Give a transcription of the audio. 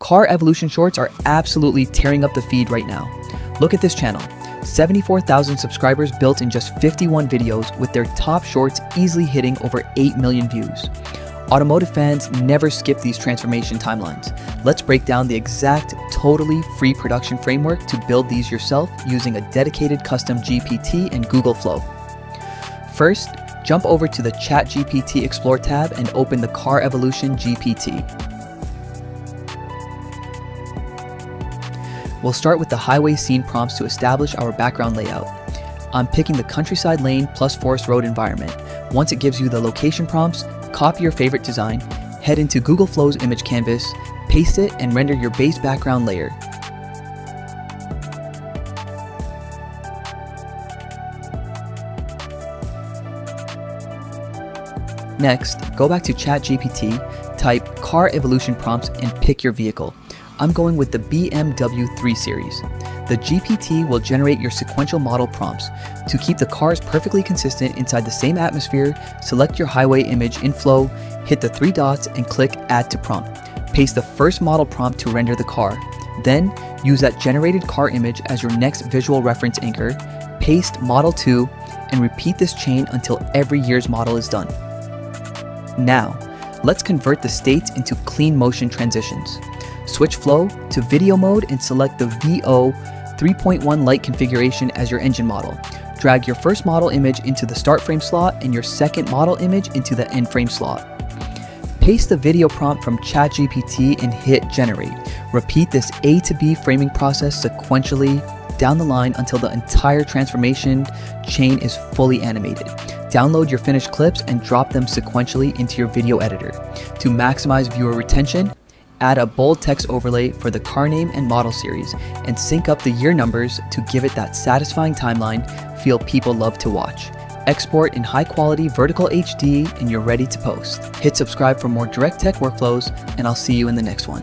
Car evolution shorts are absolutely tearing up the feed right now. Look at this channel. 74,000 subscribers built in just 51 videos, with their top shorts easily hitting over 8 million views. Automotive fans never skip these transformation timelines. Let's break down the exact, totally free production framework to build these yourself using a dedicated custom GPT and Google Flow. First, jump over to the ChatGPT Explore tab and open the Car Evolution GPT. We'll start with the highway scene prompts to establish our background layout. I'm picking the countryside lane plus forest road environment. Once it gives you the location prompts, copy your favorite design, head into Google Flow's image canvas, paste it, and render your base background layer. Next, go back to ChatGPT, type car evolution prompts, and pick your vehicle. I'm going with the BMW 3 Series. The GPT will generate your sequential model prompts. To keep the cars perfectly consistent inside the same atmosphere, select your highway image in Flow, hit the 3 dots, and click Add to Prompt. Paste the first model prompt to render the car. Then, use that generated car image as your next visual reference anchor, paste Model 2, and repeat this chain until every year's model is done. Now, let's convert the states into clean motion transitions. Switch Flow to video mode and select the VO 3.1 light configuration as your engine model. Drag your first model image into the start frame slot and your second model image into the end frame slot. Paste the video prompt from ChatGPT and hit generate. Repeat this A to B framing process sequentially down the line until the entire transformation chain is fully animated. Download your finished clips and drop them sequentially into your video editor. To maximize viewer retention, add a bold text overlay for the car name and model series, and sync up the year numbers to give it that satisfying timeline feel people love to watch. Export in high quality vertical HD and you're ready to post. Hit subscribe for more direct tech workflows, and I'll see you in the next one.